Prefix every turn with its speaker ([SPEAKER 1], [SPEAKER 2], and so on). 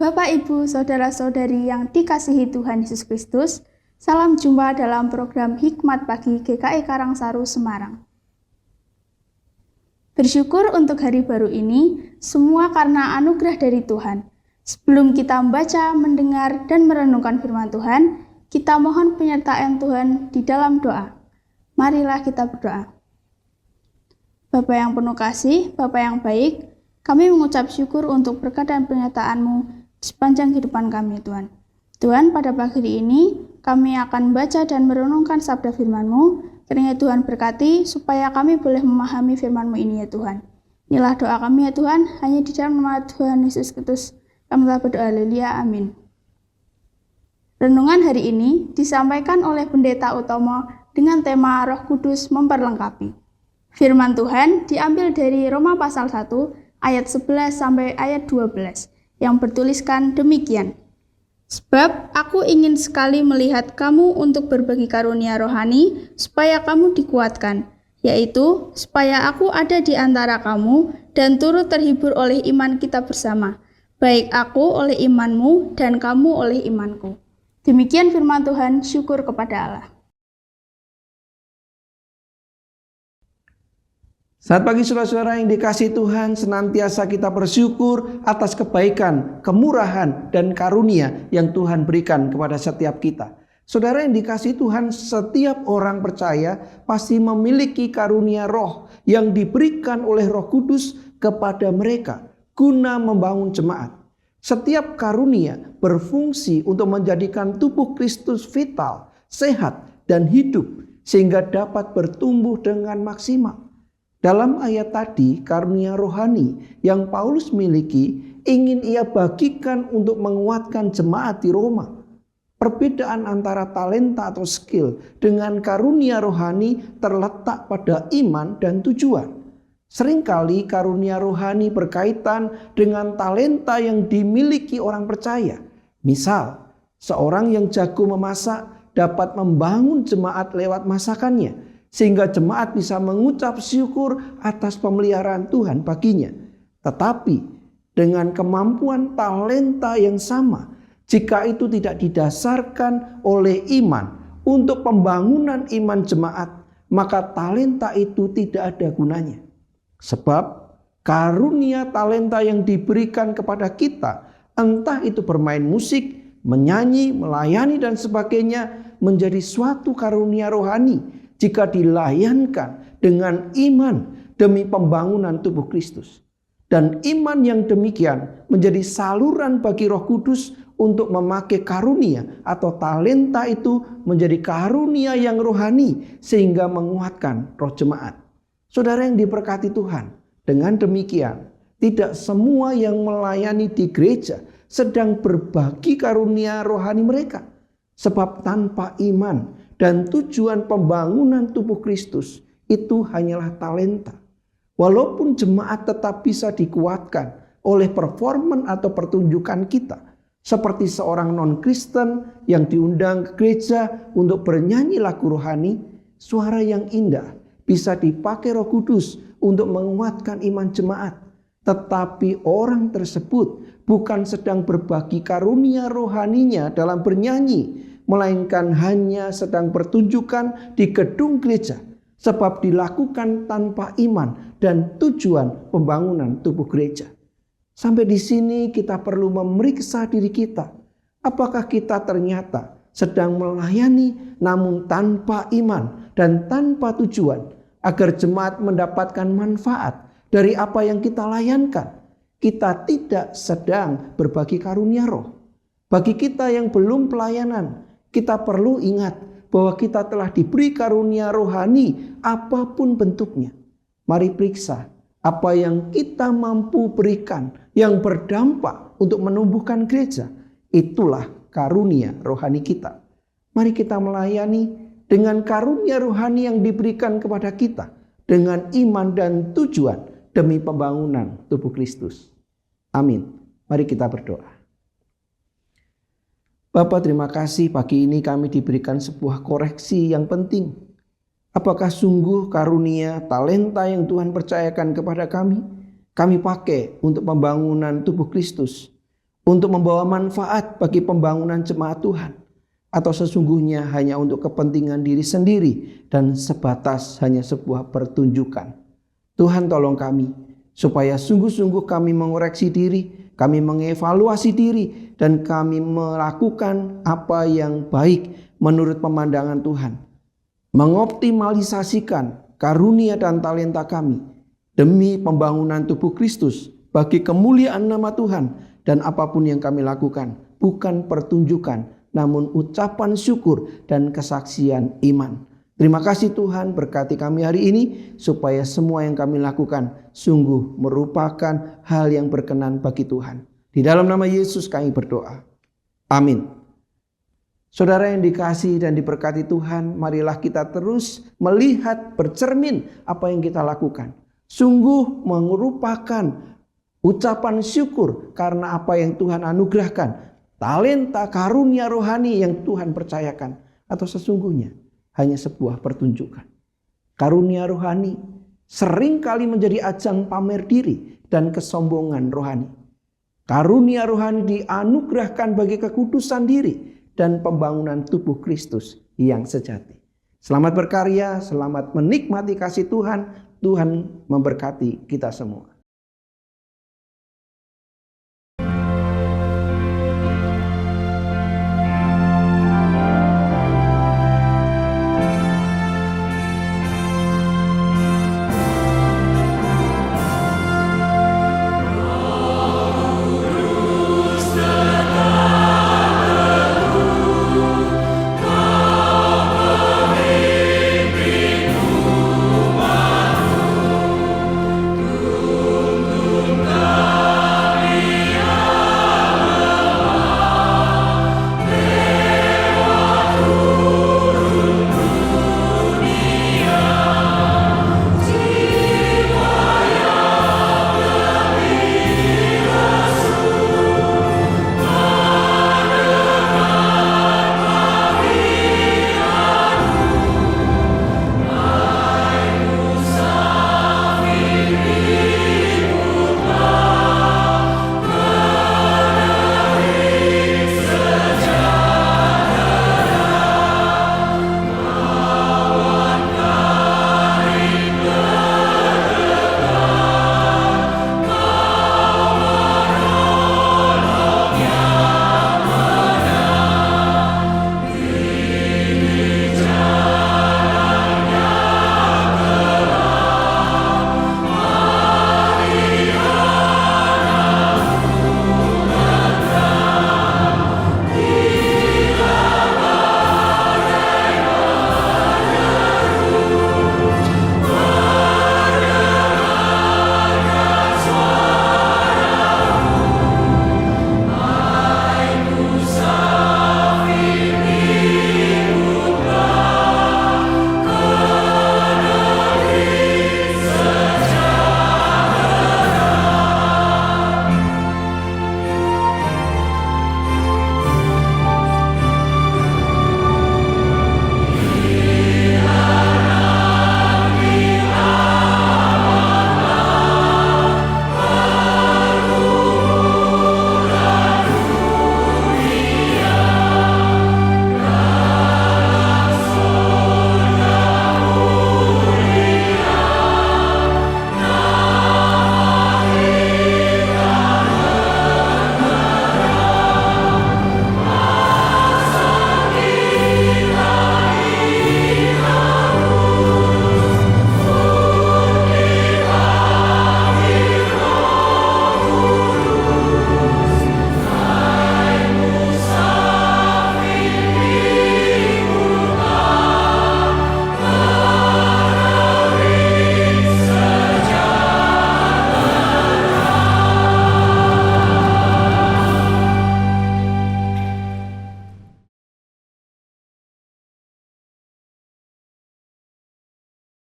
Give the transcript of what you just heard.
[SPEAKER 1] Bapak, Ibu, Saudara-saudari yang dikasihi Tuhan Yesus Kristus, salam jumpa dalam program Hikmat Pagi GKI Karangsaru Semarang. Bersyukur untuk hari baru ini, semua karena anugerah dari Tuhan. Sebelum kita membaca, mendengar, dan merenungkan firman Tuhan, kita mohon penyertaan Tuhan di dalam doa. Marilah kita berdoa. Bapa yang penuh kasih, Bapa yang baik, kami mengucap syukur untuk berkat dan penyertaan-Mu di sepanjang kehidupan kami, Tuhan. Tuhan, pada pagi ini, kami akan membaca dan merenungkan sabda firman-Mu. Kiranya Tuhan berkati, supaya kami boleh memahami firman-Mu ini, ya Tuhan. Inilah doa kami, ya Tuhan, hanya di dalam nama Tuhan Yesus Kristus. Kami telah berdoa, haleluya, amin. Renungan hari ini disampaikan oleh Pendeta Utomo dengan tema Roh Kudus memperlengkapi. Firman Tuhan diambil dari Roma pasal 1 ayat 11 sampai ayat 12 yang bertuliskan demikian. Sebab aku ingin sekali melihat kamu untuk berbagi karunia rohani supaya kamu dikuatkan, yaitu supaya aku ada di antara kamu dan turut terhibur oleh iman kita bersama, baik aku oleh imanmu dan kamu oleh imanku. Demikian firman Tuhan, syukur kepada Allah.
[SPEAKER 2] Selamat pagi saudara-saudara yang dikasihi Tuhan, senantiasa kita bersyukur atas kebaikan, kemurahan, dan karunia yang Tuhan berikan kepada setiap kita. Saudara yang dikasihi Tuhan, setiap orang percaya pasti memiliki karunia roh yang diberikan oleh Roh Kudus kepada mereka guna membangun jemaat. Setiap karunia berfungsi untuk menjadikan tubuh Kristus vital, sehat, dan hidup sehingga dapat bertumbuh dengan maksimal. Dalam ayat tadi, karunia rohani yang Paulus miliki ingin ia bagikan untuk menguatkan jemaat di Roma. Perbedaan antara talenta atau skill dengan karunia rohani terletak pada iman dan tujuan. Seringkali karunia rohani berkaitan dengan talenta yang dimiliki orang percaya. Misal, seorang yang jago memasak dapat membangun jemaat lewat masakannya, sehingga jemaat bisa mengucap syukur atas pemeliharaan Tuhan baginya. Tetapi dengan kemampuan talenta yang sama, jika itu tidak didasarkan oleh iman untuk pembangunan iman jemaat, maka talenta itu tidak ada gunanya. Sebab karunia talenta yang diberikan kepada kita, entah itu bermain musik, menyanyi, melayani, dan sebagainya, menjadi suatu karunia rohani jika dilayankan dengan iman demi pembangunan tubuh Kristus. Dan iman yang demikian menjadi saluran bagi Roh Kudus untuk memakai karunia atau talenta itu menjadi karunia yang rohani sehingga menguatkan roh jemaat. Saudara yang diberkati Tuhan, dengan demikian tidak semua yang melayani di gereja sedang berbagi karunia rohani mereka. Sebab tanpa iman dan tujuan pembangunan tubuh Kristus itu hanyalah talenta. Walaupun jemaat tetap bisa dikuatkan oleh performan atau pertunjukan kita. Seperti seorang non-Kristen yang diundang ke gereja untuk bernyanyi lagu rohani, suara yang indah bisa dipakai Roh Kudus untuk menguatkan iman jemaat. Tetapi orang tersebut bukan sedang berbagi karunia rohaninya dalam bernyanyi, melainkan hanya sedang pertunjukan di gedung gereja, sebab dilakukan tanpa iman dan tujuan pembangunan tubuh gereja. Sampai di sini kita perlu memeriksa diri kita. Apakah kita ternyata sedang melayani namun tanpa iman dan tanpa tujuan agar jemaat mendapatkan manfaat dari apa yang kita layankan? Kita tidak sedang berbagi karunia roh. Bagi kita yang belum pelayanan, kita perlu ingat bahwa kita telah diberi karunia rohani apapun bentuknya. Mari periksa apa yang kita mampu berikan yang berdampak untuk menumbuhkan gereja. Itulah karunia rohani kita. Mari kita melayani dengan karunia rohani yang diberikan kepada kita dengan iman dan tujuan demi pembangunan tubuh Kristus. Amin. Mari kita berdoa. Bapa, terima kasih pagi ini kami diberikan sebuah koreksi yang penting. Apakah sungguh karunia, talenta yang Tuhan percayakan kepada kami pakai untuk pembangunan tubuh Kristus, untuk membawa manfaat bagi pembangunan jemaat Tuhan, atau sesungguhnya hanya untuk kepentingan diri sendiri dan sebatas hanya sebuah pertunjukan. Tuhan tolong kami supaya sungguh-sungguh kami mengoreksi diri, kami mengevaluasi diri, dan kami melakukan apa yang baik menurut pemandangan Tuhan, mengoptimalisasikan karunia dan talenta kami demi pembangunan tubuh Kristus bagi kemuliaan nama Tuhan. Dan apapun yang kami lakukan bukan pertunjukan, namun ucapan syukur dan kesaksian iman. Terima kasih Tuhan, berkati kami hari ini supaya semua yang kami lakukan sungguh merupakan hal yang berkenan bagi Tuhan. Di dalam nama Yesus kami berdoa. Amin. Saudara yang dikasihi dan diberkati Tuhan, marilah kita terus melihat, bercermin apa yang kita lakukan. Sungguh merupakan ucapan syukur karena apa yang Tuhan anugerahkan, talenta karunia rohani yang Tuhan percayakan, atau sesungguhnya hanya sebuah pertunjukan. Karunia rohani seringkali menjadi ajang pamer diri dan kesombongan rohani. Karunia rohani dianugerahkan bagi kekudusan diri dan pembangunan tubuh Kristus yang sejati. Selamat berkarya, selamat menikmati kasih Tuhan. Tuhan memberkati kita semua.